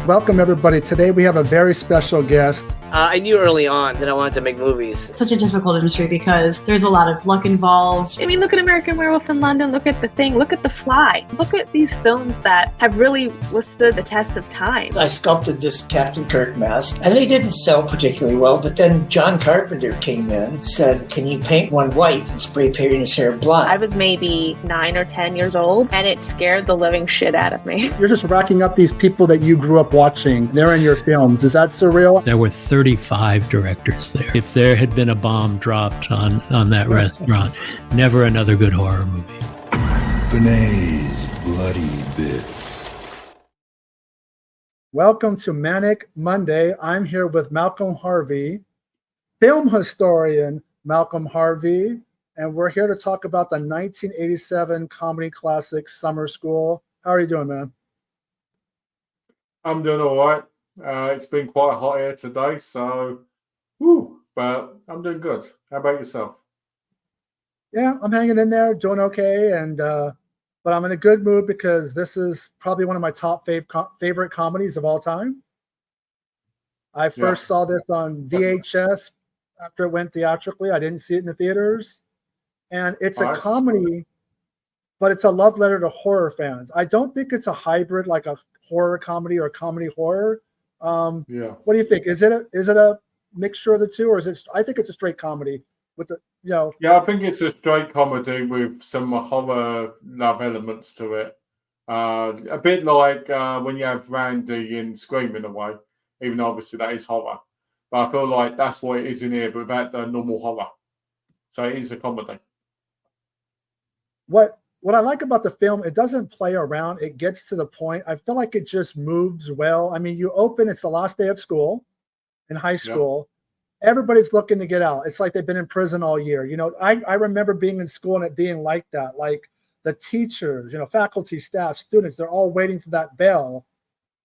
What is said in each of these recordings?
Welcome, everybody. Today we have a very special guest. I knew early on that I wanted to make movies. Such a difficult industry because there's a lot of luck involved. I mean, look at American Werewolf in London, look at The Thing, look at The Fly. Look at these films that have really withstood the test of time. I sculpted this Captain Kirk mask, and they didn't sell particularly well, but then John Carpenter came in, said, can you paint one white and spray paint his hair black? I was maybe 9 or 10 years old, and it scared the living shit out of me. You're just racking up these people that you grew up watching. They're in your films. Is that surreal? There were 35 directors there. If there had been a bomb dropped on that restaurant, never another good horror movie. Bene's Bloody Bits. Welcome to Manic Monday. I'm here with Malcolm Harvey, film historian Malcolm Harvey, and we're here to talk about the 1987 comedy classic Summer School. How are you doing, man? I'm doing all right. It's been quite hot here today, so, but I'm doing good. How about yourself? Yeah, I'm hanging in there, doing okay, and but I'm in a good mood because this is probably one of my top favorite comedies of all time. I first saw this on VHS after it went theatrically. I didn't see it in the theaters, and it's a comedy, but it's a love letter to horror fans. I don't think it's a hybrid like a horror comedy or comedy horror. What do you think? Is it a mixture of the two, or is it? I think it's a straight comedy with the Yeah, I think it's a straight comedy with some horror love elements to it. A bit like when you have Randy in Scream in a way, even though obviously that is horror. But I feel like that's what it is in here, but without the normal horror. So it is a comedy. What I like about the film, it doesn't play around. It gets to the point. I feel like it just moves well. I mean, you open, it's the last day of school in high school. Yep. Everybody's looking to get out. It's like they've been in prison all year. You know, I remember being in school and it being like that. Like the teachers, faculty, staff, students, they're all waiting for that bell.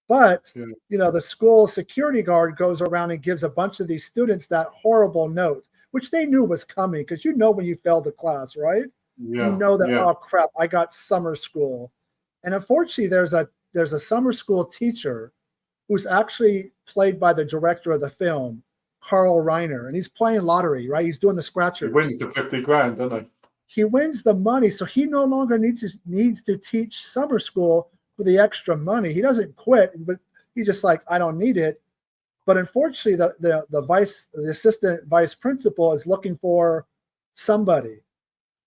But, the school security guard goes around and gives a bunch of these students that horrible note, which they knew was coming because when you failed a class, right? Oh crap, I got summer school. And unfortunately there's a summer school teacher who's actually played by the director of the film, Carl Reiner, and he's playing lottery, right? He's doing the scratchers. He wins the 50 grand, doesn't he? He wins the money, so he no longer needs to teach summer school for the extra money. He doesn't quit, but he's just like, I don't need it. But unfortunately the assistant vice principal is looking for somebody.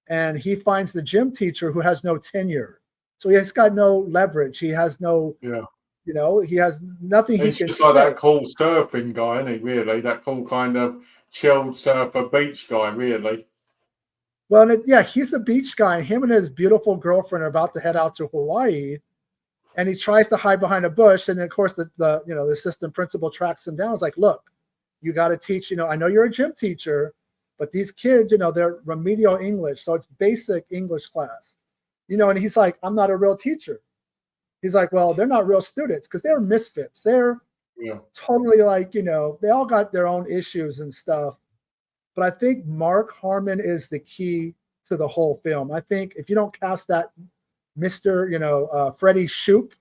And he finds the gym teacher who has no tenure. So he's got no leverage. He has no, he has nothing he can just like that cool surfing guy, isn't he, really? That cool kind of chilled surfer beach guy, really. Well, he's the beach guy. Him and his beautiful girlfriend are about to head out to Hawaii. And he tries to hide behind a bush. And then, of course, the assistant principal tracks him down. It's like, look, you got to teach, I know you're a gym teacher, but these kids, they're remedial English. So it's basic English class, and he's like, I'm not a real teacher. He's like, well, they're not real students because they're misfits. They're totally like, they all got their own issues and stuff. But I think Mark Harmon is the key to the whole film. I think if you don't cast that Mr., Freddy Shoop,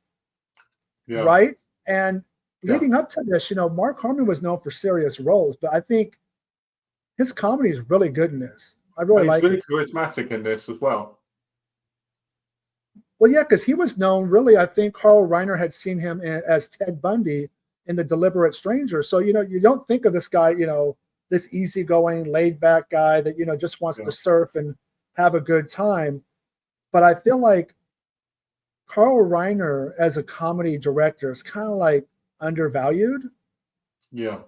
right? And leading up to this, Mark Harmon was known for serious roles, but I think his comedy is really good in this. I really like it. He's really charismatic in this as well. Well, yeah, because he was known, really, I think Carl Reiner had seen him as Ted Bundy in The Deliberate Stranger. So, you don't think of this guy, this easygoing, laid-back guy that, just wants to surf and have a good time. But I feel like Carl Reiner as a comedy director is kind of like undervalued. Yeah.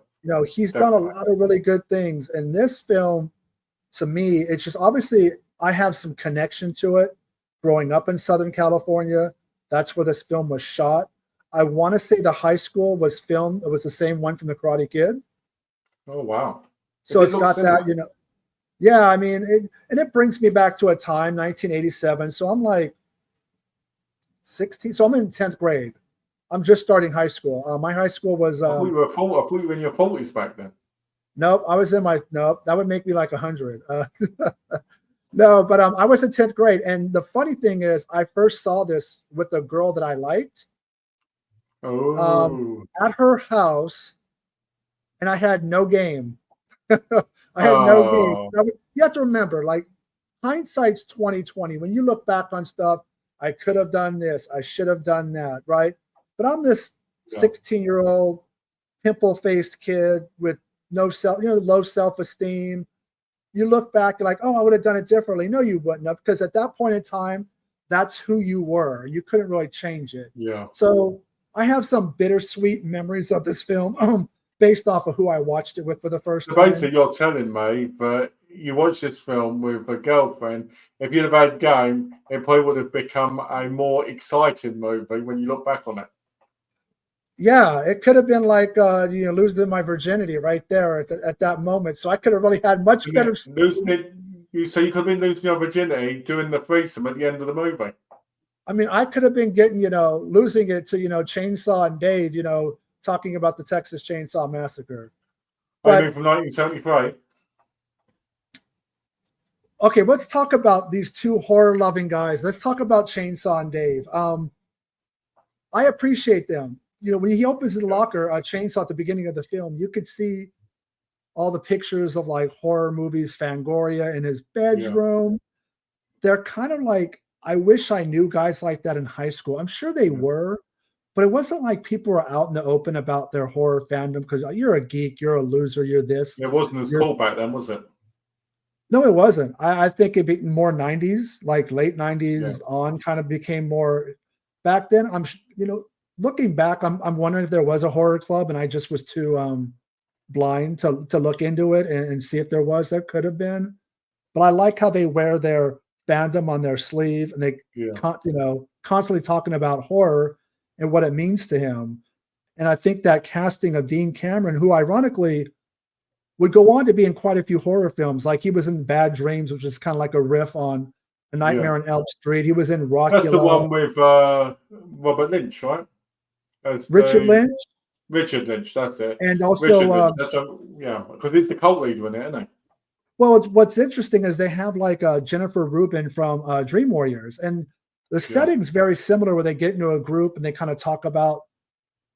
He's done a lot of really good things. And this film, to me, it's just obviously I have some connection to it. Growing up in Southern California, that's where this film was shot. I want to say the high school was filmed. It was the same one from The Karate Kid. Oh, wow. So it's got that, Yeah, I mean, it brings me back to a time, 1987. So I'm like 16. So I'm in 10th grade. I'm just starting high school. My high school was. I thought you were in your 40s back then. Nope, I was in that would make me like 100. No, but I was in 10th grade. And the funny thing is, I first saw this with a girl that I liked. Oh. at her house, and I had no game. I had no game. Oh. You have to remember, like, hindsight's 2020. When you look back on stuff, I could have done this, I should have done that, right? But I'm this 16-year-old pimple-faced kid with low self-esteem. You look back and like, oh, I would have done it differently. No, you wouldn't have, because at that point in time, that's who you were. You couldn't really change it. Yeah. So I have some bittersweet memories of this film based off of who I watched it with for the first So time. basically, you're telling me that you watched this film with a girlfriend. If you'd have had game, it probably would have become a more exciting movie when you look back on it. Yeah, it could have been like losing my virginity right there at that moment. So I could have really had much better. Losing it, so you could have been losing your virginity doing the threesome at the end of the movie. I mean, I could have been getting, losing it to, Chainsaw and Dave, talking about the Texas Chainsaw Massacre. I mean, from 1973. Okay, let's talk about these two horror-loving guys. Let's talk about Chainsaw and Dave. I appreciate them. When he opens the locker, Chainsaw at the beginning of the film, you could see all the pictures of like horror movies, Fangoria in his bedroom. Yeah. They're kind of like, I wish I knew guys like that in high school. I'm sure they were, but it wasn't like people were out in the open about their horror fandom because you're a geek, you're a loser, you're this. It wasn't as cool back then, was it? No, it wasn't. I think it be more 90s, like late 90s on, kind of became more. Back then, looking back, I'm wondering if there was a horror club and I just was too blind to look into it and see if there was. There could have been, but I like how they wear their fandom on their sleeve and they, constantly talking about horror and what it means to him. And I think that casting of Dean Cameron, who ironically would go on to be in quite a few horror films, like he was in Bad Dreams, which is kind of like a riff on A Nightmare on Elm Street. He was in Rockula. That's the one with Robert Lynch, right? Richard Lynch. Richard Lynch, that's it. And also, because he's the cult leader in it, isn't he? Well, what's interesting is they have like Jennifer Rubin from Dream Warriors, and the setting's very similar, where they get into a group and they kind of talk about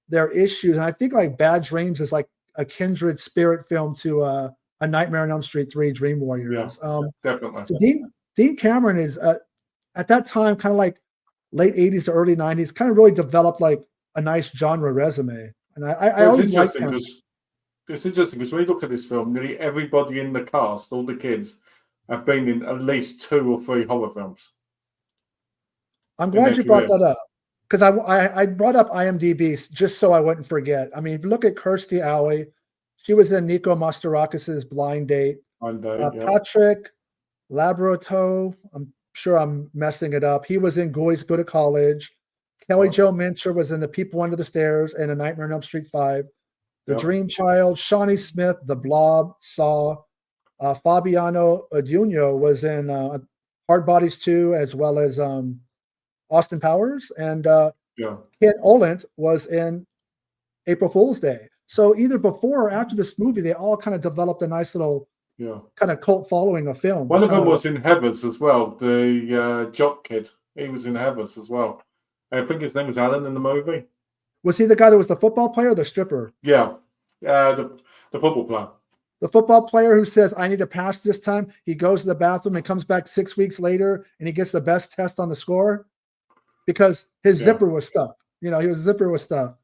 their issues. And I think like Bad Dreams is like a kindred spirit film to A Nightmare on Elm Street 3, Dream Warriors. Definitely. So Dean Cameron is at that time kind of like late 80s to early 90s, kind of really developed like a nice genre resume. And I always liked him. It's interesting because when you look at this film, nearly everybody in the cast, all the kids, have been in at least 2 or 3 horror films. I'm glad you brought that up, because I brought up IMDb just so I wouldn't forget. I mean, if you look at Kirstie Alley, she was in Nico Mastorakis' Blind Date. Patrick Labroto, I'm sure I'm messing it up. He was in Boys Go to College. Kelly Jo Minter was in The People Under the Stairs and A Nightmare on Elm Street 5. The Dream Child, Shawnee Smith, The Blob, Saw. Fabiano Aduno was in Hard Bodies 2, as well as Austin Powers. And Ken Oland was in April Fool's Day. So either before or after this movie, they all kind of developed a nice little kind of cult following of film. One of them was in Heathers as well, the jock kid. He was in Heathers as well. I think his name was Alan in the movie. Was he the guy that was the football player or the stripper? Yeah, the football player. The football player who says, I need to pass this time. He goes to the bathroom and comes back 6 weeks later and he gets the best test on the score because his zipper was stuck. His zipper was stuck.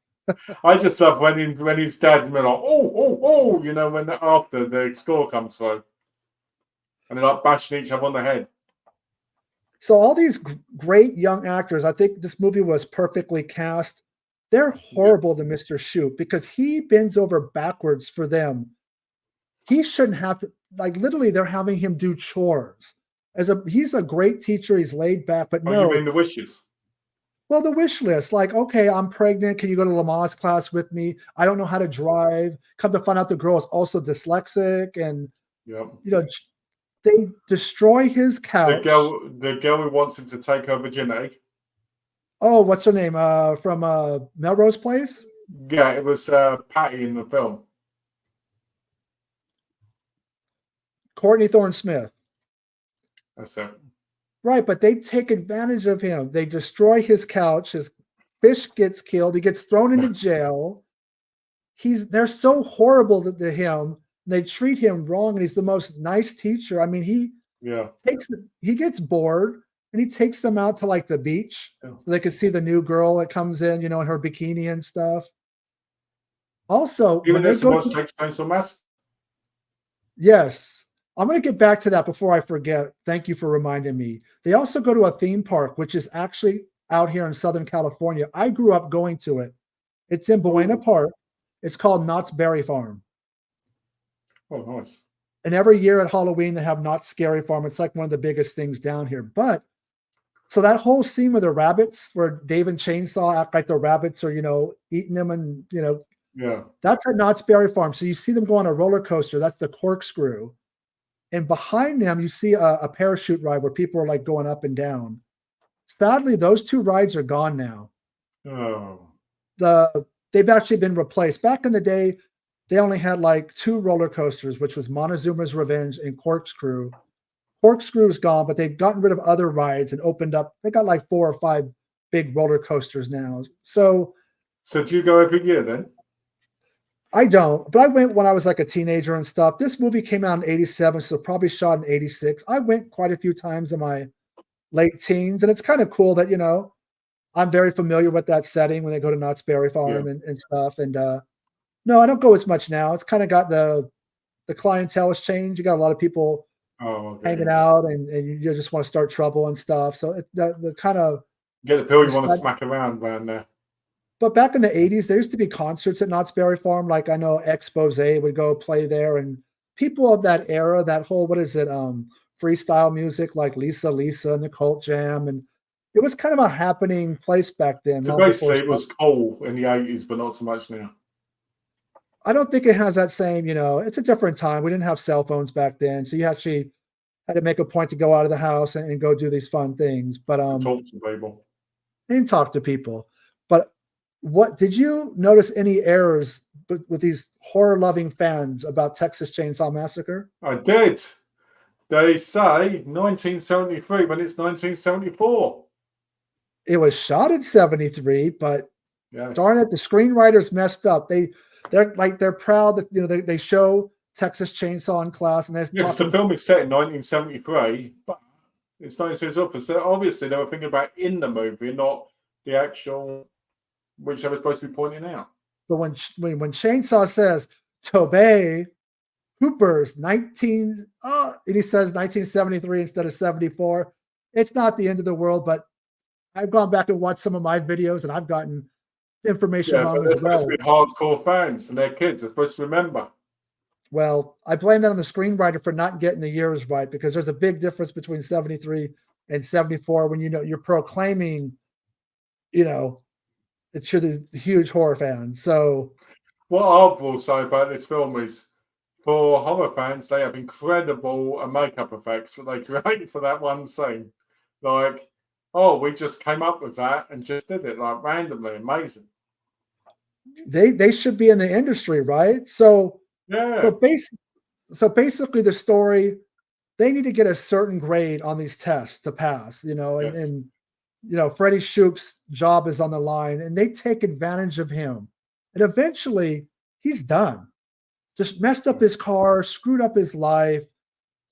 I just love when he's dead and they're like, when after the score comes through. And they're like bashing each other on the head. So all these great young actors, I think this movie was perfectly cast. They're horrible to Mr. Shoot because he bends over backwards for them. He shouldn't have to, literally they're having him do chores. He's a great teacher, he's laid back, but no. You mean the wishes? Well, the wish list, like, okay, I'm pregnant. Can you go to Lamaze class with me? I don't know how to drive. Come to find out the girl is also dyslexic. And, they destroy his couch. The girl who wants him to take her virginity. Oh, what's her name? From Melrose Place? Yeah, it was Patty in the film. Courtney Thorne-Smith. That's it. Right, but they take advantage of him. They destroy his couch, his Fish gets killed. He gets thrown into jail. They're so horrible to him. They treat him wrong, and he's the most nice teacher. I mean, he gets bored and he takes them out to like the beach so they can see the new girl that comes in, in her bikini and stuff. Also, even this was takes place on Mask. Yes. I'm going to get back to that before I forget. Thank you for reminding me. They also go to a theme park, which is actually out here in Southern California. I grew up going to it. It's in Buena Park. It's called Knott's Berry Farm. Oh, nice. And every year at Halloween, they have Knott's Scary Farm. It's like one of the biggest things down here. But so that whole scene with the rabbits where Dave and Chainsaw act like the rabbits are, eating them and, that's at Knott's Berry Farm. So you see them go on a roller coaster. That's the corkscrew. And behind them, you see a parachute ride where people are like going up and down. Sadly, those two rides are gone now. Oh. They've actually been replaced. Back in the day, they only had like two roller coasters, which was Montezuma's Revenge and Corkscrew. Corkscrew is gone, but they've gotten rid of other rides and opened up. They got like 4 or 5 big roller coasters now. So do you go every year then? I don't, but I went when I was like a teenager and stuff. This movie came out in 87, so probably shot in 86. I went quite a few times in my late teens, and it's kind of cool that, I'm very familiar with that setting when they go to Knott's Berry Farm and stuff. And no, I don't go as much now. It's kind of got the clientele has changed. You got a lot of people hanging out, and you just want to start trouble and stuff. So the kind of get the pill you want to smack around there. But back in the 80s, there used to be concerts at Knott's Berry Farm. Like I know Expose would go play there, and people of that era, that whole, freestyle music like Lisa and the Cult Jam. And it was kind of a happening place back then. So basically it was cool in the 80s, but not so much now. I don't think it has that same, it's a different time. We didn't have cell phones back then. So you actually had to make a point to go out of the house and go do these fun things. But talk to people. And talk to people. But what did you notice any errors with these horror-loving fans about Texas Chainsaw Massacre? I did. They say 1973 when it's 1974. It was shot in 73, but darn it, the screenwriters messed up. They're proud that they show Texas Chainsaw in class, and they're the film is set in 1973, but it's 1974. So obviously they were thinking about in the movie, not the actual, which they were supposed to be pointing out. But when Chainsaw says Tobey Hooper's and he says 1973 instead of 74, it's not the end of the world. But I've gone back and watched some of my videos, and I've gotten information wrong but as well. They're supposed to be hardcore fans, and they're kids. They're supposed to remember. Well, I blame that on the screenwriter for not getting the years right, because there's a big difference between 73 and 74 when you're proclaiming, that you're the huge horror fan. So what I will say about this film is, for horror fans, they have incredible makeup effects that they create for that one scene. Like, we just came up with that and just did it like randomly. Amazing. They should be in the industry, right? So So basically, the story, they need to get a certain grade on these tests to pass, and Freddy Shoup's job is on the line, and they take advantage of him. And eventually, he's done. Just messed up his car, screwed up his life,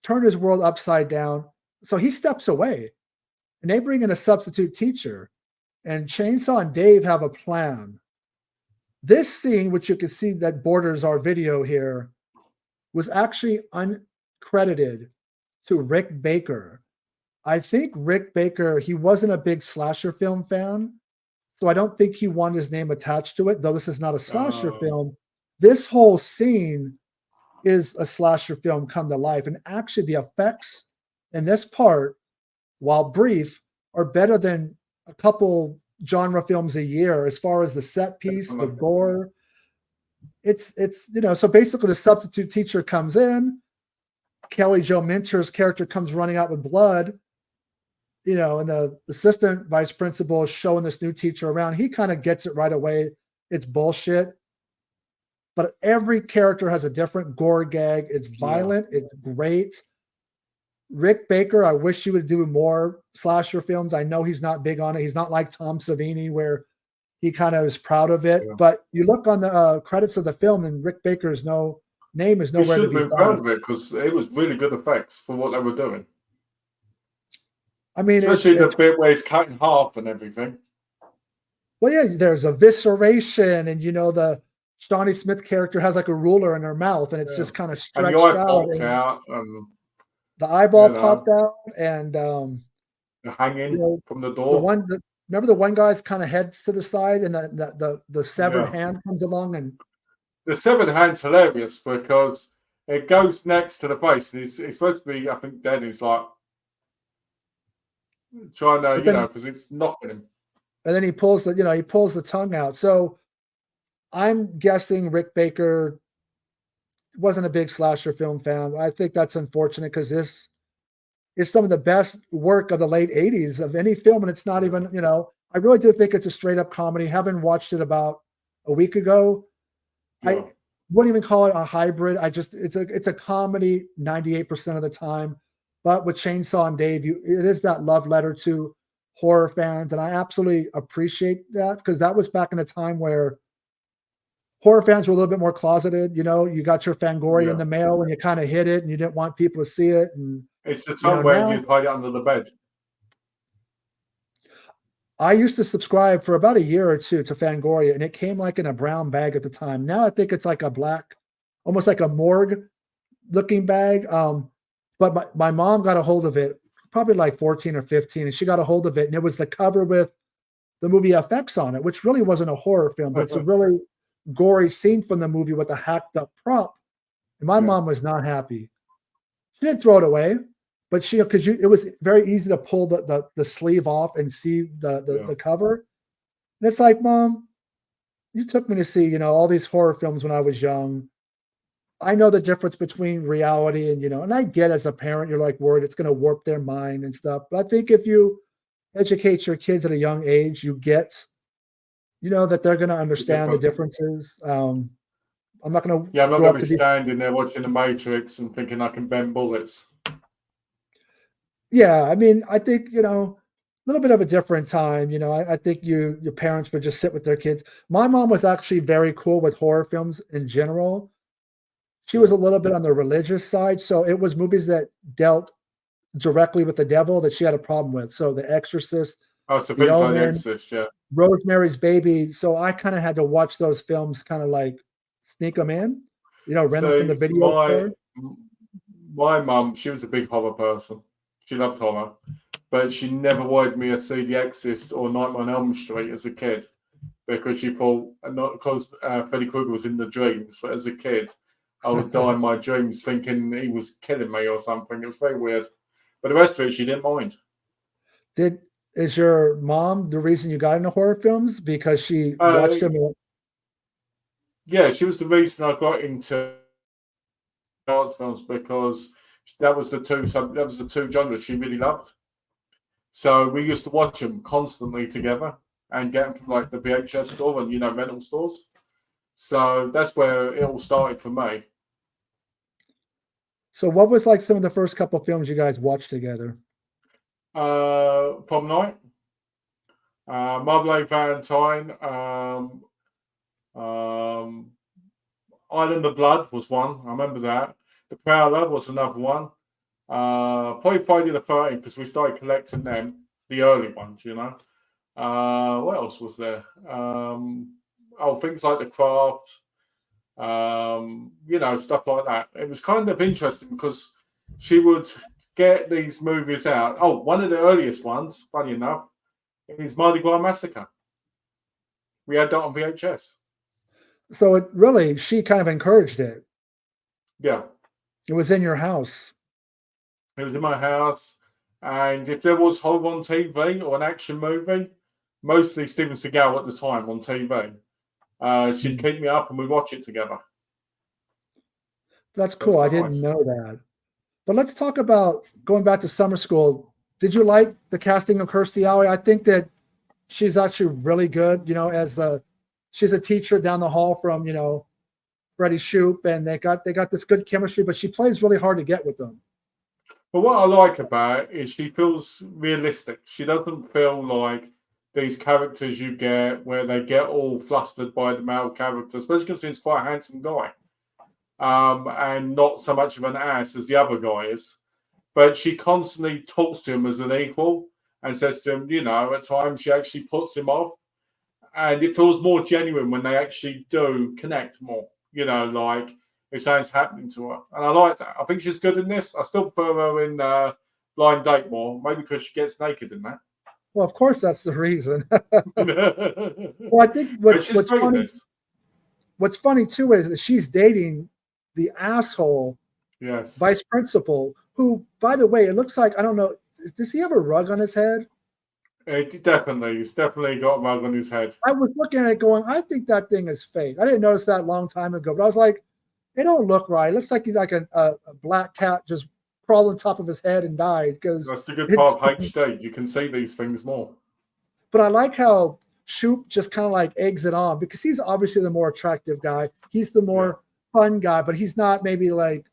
turned his world upside down. So he steps away, and they bring in a substitute teacher, and Chainsaw and Dave have a plan. This scene, which you can see that borders our video here, was actually uncredited to Rick Baker. I think Rick Baker, he wasn't a big slasher film fan, so I don't think he wanted his name attached to it, though this is not a slasher film. This whole scene is a slasher film come to life, and actually the effects in this part, while brief, are better than a couple genre films a year as far as the set piece, the gore. It's so basically the substitute teacher comes in, Kelly Jo Minter's character comes running out with blood, and the assistant vice principal is showing this new teacher around. He kind of gets it right away. It's bullshit. But every character has a different gore gag. It's violent. It's great. Rick Baker, I wish he would do more slasher films. I know he's not big on it. He's not like Tom Savini, where he kind of is proud of it. Yeah. But you look on the credits of the film, and Rick Baker's name is He nowhere to should be have been proud found. of it because it was really good effects for what they were doing. I mean, Especially the bit where he's cut in half and everything. well, yeah, there's evisceration, and the Shawnee Smith character has like a ruler in her mouth, and it's just kind of And stretched the eye out. popped And out and the eyeball you know. popped out, and the hanging from the door. Remember the one guy's kind of heads to the side, and the severed hand comes along, and the severed hand's hilarious because it goes next to the face. He's supposed to be, I think, dead. He's like trying to, because it's knocking him. And then he pulls the tongue out. So I'm guessing Rick Baker wasn't a big slasher film fan. I think that's unfortunate because this is some of the best work of the late 80s of any film. And it's not even, I really do think it's a straight up comedy. Having watched it about a week ago, I wouldn't even call it a hybrid. It's a comedy 98% of the time. But with Chainsaw and Dave, it is that love letter to horror fans. And I absolutely appreciate that because that was back in a time where horror fans were a little bit more closeted. You got your Fangoria in the mail and you kind of hid it and you didn't want people to see it. And it's the time where you'd hide it under the bed. I used to subscribe for about a year or two to Fangoria, and it came like in a brown bag at the time. Now I think it's like a black, almost like a morgue looking bag. But my mom got a hold of it, probably like 14 or 15, and she got a hold of it, and it was the cover with the movie FX on it, which really wasn't a horror film, but it's a really gory scene from the movie with a hacked up prop. And my mom was not happy. She didn't throw it away, but it was very easy to pull the sleeve off and see the cover. And it's like, Mom, you took me to see, all these horror films when I was young. I know the difference between reality and, and I get as a parent, you're like worried it's going to warp their mind and stuff. But I think if you educate your kids at a young age, you get, that they're going to understand the differences. I'm not going to. Yeah, I'm not going to be standing there watching The Matrix and thinking I can bend bullets. Yeah, I mean, I think, a little bit of a different time. I think your parents would just sit with their kids. My mom was actually very cool with horror films in general. She was a little bit on the religious side. So it was movies that dealt directly with the devil that she had a problem with. So The Exorcist. Oh, so The Omen, Exorcist, yeah. Rosemary's Baby. So I kind of had to watch those films, kind of like sneak them in, rent them from the video store. My mum, she was a big horror person. She loved horror, but she never wanted me to see The Exorcist or Nightmare on Elm Street as a kid because she thought, not because Freddy Krueger was in the dreams, but as a kid, I would die in my dreams thinking he was killing me or something. It was very weird. But the rest of it, she didn't mind. Is your mom the reason you got into horror films? Because she watched them? Yeah, she was the reason I got into arts films because that was the two genres she really loved. So we used to watch them constantly together and get them from like the VHS store and rental stores. So that's where it all started for me. So what was like some of the first couple of films you guys watched together? Prom Night, Marmalade Valentine, Island of Blood was one. I remember that. The Prowler was another one. Probably Friday the 13th because we started collecting them, the early ones, What else was there? Things like The Craft, stuff like that. It was kind of interesting because she would get these movies out. Oh, one of the earliest ones, funny enough, is Mardi Gras Massacre. We had that on VHS. So she kind of encouraged it. Yeah. It was in your house. It was in my house. And if there was horror on TV or an action movie, mostly Steven Seagal at the time on TV, she'd keep me up and we'd watch it together. That's cool. I didn't know that. But let's talk about going back to summer school. Did you like the casting of Kirstie Alley? I think that she's actually really good, she's a teacher down the hall from, Freddy Shoup, and they got this good chemistry, but she plays really hard to get with them. But what I like about it is she feels realistic. She doesn't feel like these characters you get where they get all flustered by the male character, especially because he's quite a handsome guy, and not so much of an ass as the other guy is. But she constantly talks to him as an equal and says to him, at times she actually puts him off. And it feels more genuine when they actually do connect more, like if something's happening to her. And I like that. I think she's good in this. I still prefer her in Blind Date more, maybe because she gets naked in that. Well, of course, that's the reason. Well, I think what's funny, too, is that she's dating the asshole vice principal, who, by the way, it looks like, I don't know, does he have a rug on his head? He's definitely got a rug on his head. I was looking at it going, I think that thing is fake. I didn't notice that a long time ago, but I was like, it don't look right. It looks like he's like a black cat just crawled on top of his head and died. Because that's the good part of HD. You can see these things more. But I like how Shoop just kind of like eggs it on, because he's obviously the more attractive guy. He's the more fun guy, but he's not maybe like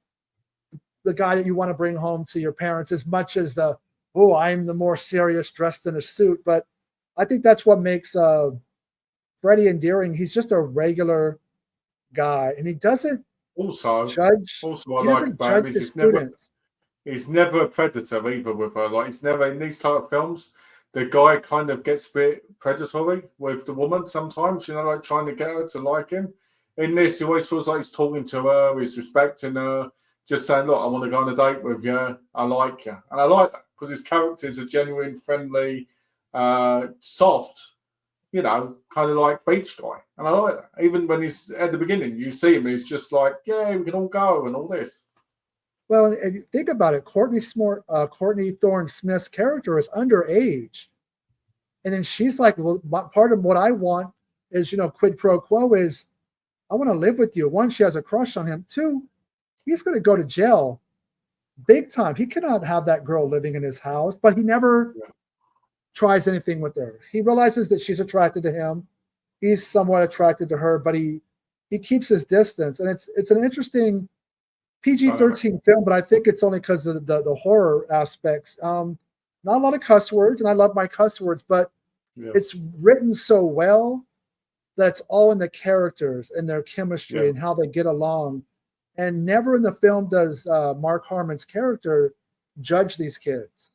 the guy that you want to bring home to your parents as much as I'm the more serious dressed in a suit. But I think that's what makes Freddy endearing. He's just a regular guy, and he doesn't judge. Also, I like about him he's never a predator either with her. Like, he's never in these type of films. The guy kind of gets a bit predatory with the woman sometimes, like trying to get her to like him. In this, he always feels like he's talking to her, he's respecting her, just saying, look, I want to go on a date with you. I like you. And I like that because his character is a genuine, friendly, soft, kind of like beach guy. And I like that. Even when he's at the beginning, you see him, he's just like, yeah, we can all go and all this. Well, if you think about it, Courtney Thorne-Smith's character is underage. And then she's like, well, part of what I want is, quid pro quo is, I want to live with you. One, she has a crush on him. Two, he's going to go to jail big time. He cannot have that girl living in his house, but he never tries anything with her. He realizes that she's attracted to him. He's somewhat attracted to her, but he keeps his distance. And it's an interesting PG-13 film, but I think it's only because of the horror aspects. Not a lot of cuss words, and I love my cuss words, but it's written so well that it's all in the characters and their chemistry and how they get along. And never in the film does Mark Harmon's character judge these kids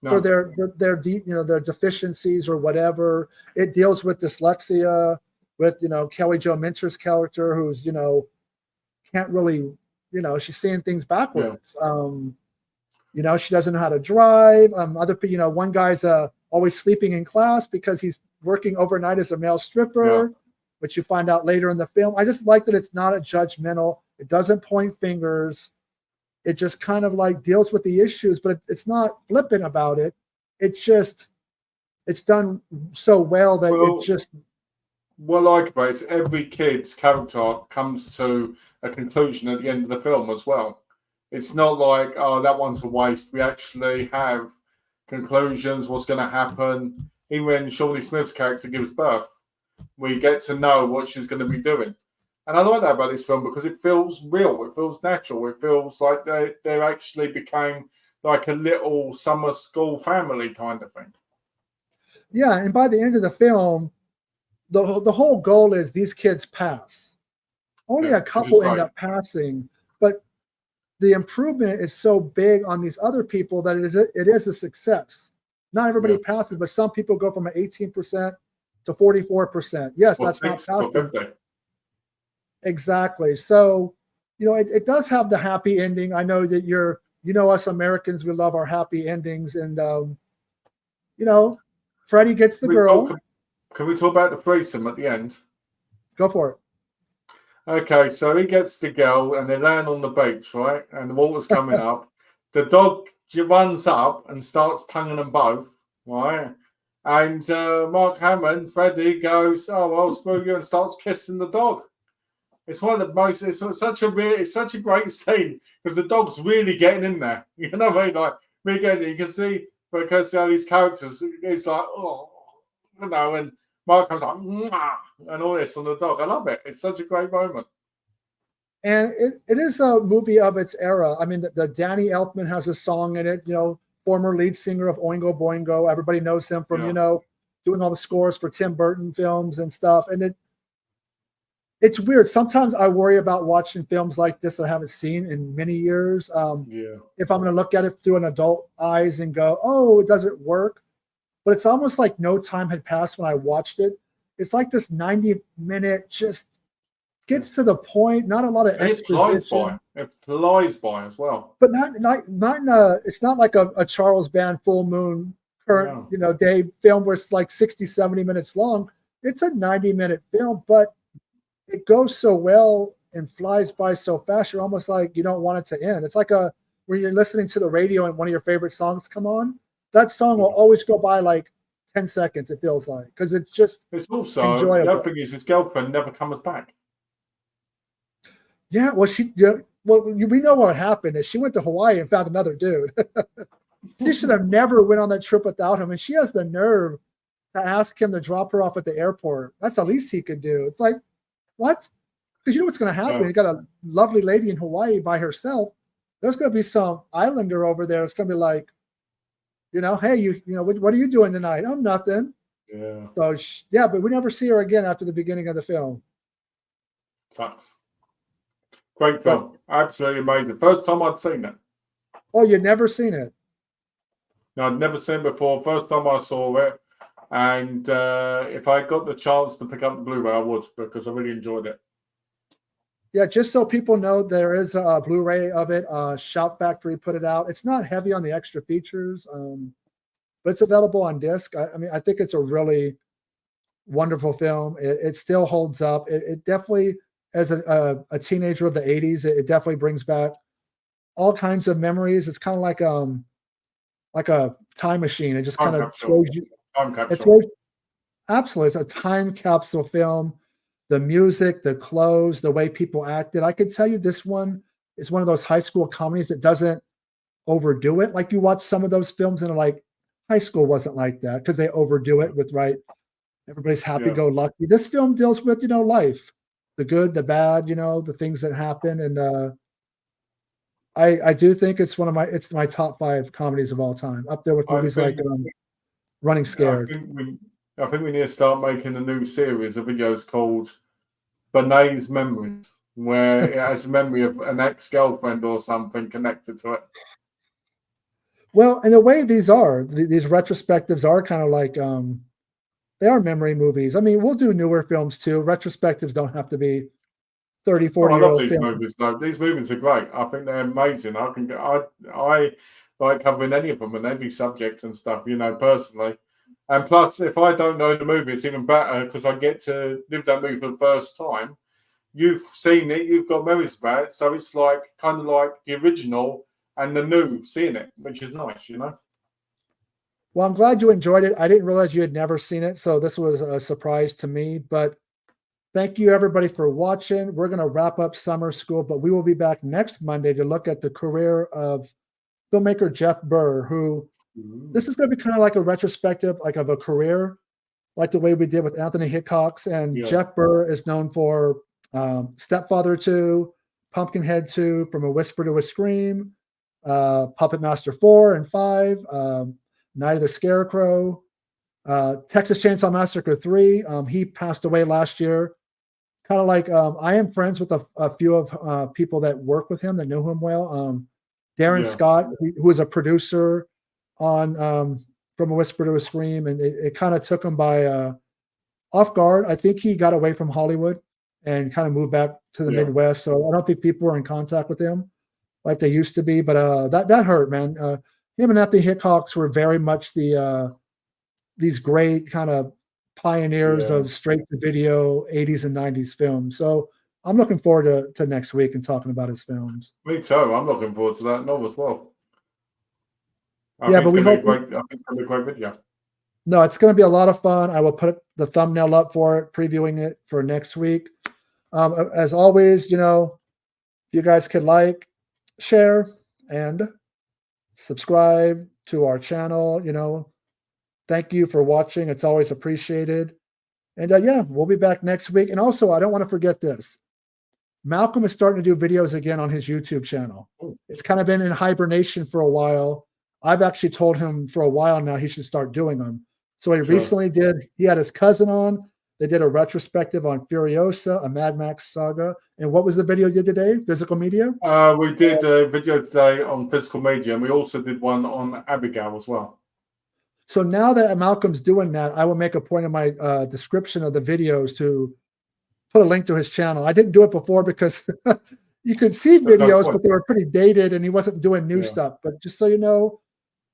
for their deficiencies or whatever. It deals with dyslexia, with Kelly Jo Minter's character, who's can't really she's seeing things backwards. She doesn't know how to drive. One guy's always sleeping in class because he's working overnight as a male stripper, which you find out later in the film. I just like that it's not a judgmental. It doesn't point fingers. It just kind of like deals with the issues, but it's not flippant about it. It's done so well that it just. What I like about it is every kid's character comes to a conclusion at the end of the film as well. It's not like, oh, that one's a waste. We actually have conclusions, what's going to happen. Even when Shawnee Smith's character gives birth, we get to know what she's going to be doing. And I like that about this film because it feels real. It feels natural. It feels like they actually became like a little summer school family kind of thing. Yeah, and by the end of the film, the whole goal is these kids pass. Only a couple end up passing, but the improvement is so big on these other people that it is a success. Not everybody passes, but some people go from an 18% to 44%. Yes, that's not passing. Exactly. So, it does have the happy ending. I know that us Americans, we love our happy endings, and Freddy gets the girl. Can we talk about the threesome at the end? Go for it. Okay, so he gets the girl and they land on the beach, right? And the water's coming up. The dog runs up and starts tonguing them both, right? And Mark Hamill, Freddy, goes, "Oh, I'll screw you," and starts kissing the dog. It's one of the most. It's such a great scene because the dog's really getting in there. You know what I mean? Like, you can see because these characters, it's like, and Mark comes like, "Mwah," and all this on the dog. I love it. It's such a great moment. And it is a movie of its era. I mean, the Danny Elfman has a song in it, former lead singer of Oingo Boingo. Everybody knows him from, doing all the scores for Tim Burton films and stuff. And it's weird. Sometimes I worry about watching films like this that I haven't seen in many years. If I'm going to look at it through an adult eyes and go, oh, it doesn't work. But it's almost like no time had passed when I watched it. It's like this 90-minute just gets to the point. Not a lot of exposition. It flies by as well. But not in a. It's not like a Charles Band Full Moon current day film where it's like 60, 70 minutes long. It's a 90-minute film, but it goes so well and flies by so fast. You're almost like you don't want it to end. It's like when you're listening to the radio and one of your favorite songs come on. That song will always go by like 10 seconds, it feels like, because it's also enjoyable. The other thing is his girlfriend never comes back. Yeah, well, we know what happened is she went to Hawaii and found another dude. She should have never went on that trip without him, and she has the nerve to ask him to drop her off at the airport. That's the least he could do. It's like, what? Because you know what's going to happen. You got a lovely lady in Hawaii by herself. There's going to be some islander over there. It's going to be like, hey, what are you doing tonight? Oh, nothing. Yeah. So but we never see her again after the beginning of the film. Sucks. Great film. Absolutely amazing. First time I'd seen it. Oh, you'd never seen it? No, I'd never seen it before. First time I saw it. And if I got the chance to pick up the Blu-ray, I would, because I really enjoyed it. Yeah, just so people know, there is a Blu-ray of it. Shout Factory put it out. It's not heavy on the extra features, but it's available on disc. I think it's a really wonderful film. It still holds up. It definitely, as a teenager of the 80s, it definitely brings back all kinds of memories. It's kind of like a time machine. It just kind of throws you. Time capsule. Absolutely, it's a time capsule film. The music, the clothes, the way people acted. I could tell you this one is one of those high school comedies that doesn't overdo it. Like you watch some of those films and like high school wasn't like that because they overdo it with everybody's happy-go-lucky. This film deals with, life, the good, the bad, the things that happen. And I do think it's it's my top 5 comedies of all time, up there with movies like Running Scared. I think we need to start making a new series of videos called Bene's Memories, where it has a memory of an ex-girlfriend or something connected to it. Well, in a way, these retrospectives are kind of like, they are memory movies. I mean, we'll do newer films too. Retrospectives don't have to be 30, 40-year-old I love these films. movies, though. These movies are great. I think they're amazing. I like covering any of them and every subject and stuff, personally. And plus, if I don't know the movie, it's even better because I get to live that movie for the first time. You've seen it, you've got memories about it, so it's like kind of like the original and the new, seeing it, which is nice, Well, I'm glad you enjoyed it. I didn't realize you had never seen it, so this was a surprise to me. But thank you, everybody, for watching. We're going to wrap up summer school, but we will be back next Monday to look at the career of filmmaker Jeff Burr, who this is going to be kind of like a retrospective, like of a career, like the way we did with Anthony Hickox. And Jeff Burr is known for Stepfather 2, Pumpkinhead 2, From a Whisper to a Scream, Puppet Master 4 and 5, Night of the Scarecrow, Texas Chainsaw Massacre 3. He passed away last year. Kind of like I am friends with a few of people that work with him that know him well. Darren Scott, who was a producer on From a Whisper to a Scream, and it kind of took him by off guard. I think he got away from Hollywood and kind of moved back to the Midwest. So I don't think people were in contact with him like they used to be. But that hurt, man. Him and Anthony Hickox were very much these great kind of pioneers of straight to video 80s and 90s films. So I'm looking forward to next week and talking about his films. Me too. I'm looking forward to that novel as well. But we hope I think it's going to be a great video. No, it's going to be a lot of fun. I will put the thumbnail up for it, previewing it for next week. As always, if you guys could like, share, and subscribe to our channel, thank you for watching. It's always appreciated. And we'll be back next week. And also, I don't want to forget this. Malcolm is starting to do videos again on his YouTube channel. It's kind of been in hibernation for a while. I've actually told him for a while now he should start doing them. So he Sure. recently he had his cousin on. They did a retrospective on Furiosa, a Mad Max saga. And what was the video you did today? Physical media? We did a video today on physical media, and we also did one on Abigail as well. So now that Malcolm's doing that, I will make a point in my description of the videos to put a link to his channel. I didn't do it before because you could see videos, but they were pretty dated and he wasn't doing new stuff. But just so you know,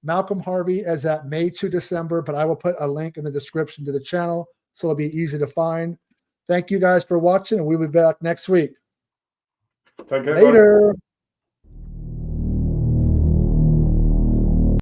Malcolm Harvey is at May to December, but I will put a link in the description to the channel so it'll be easy to find. Thank you guys for watching, and we'll be back next week. Take care, Later. guys.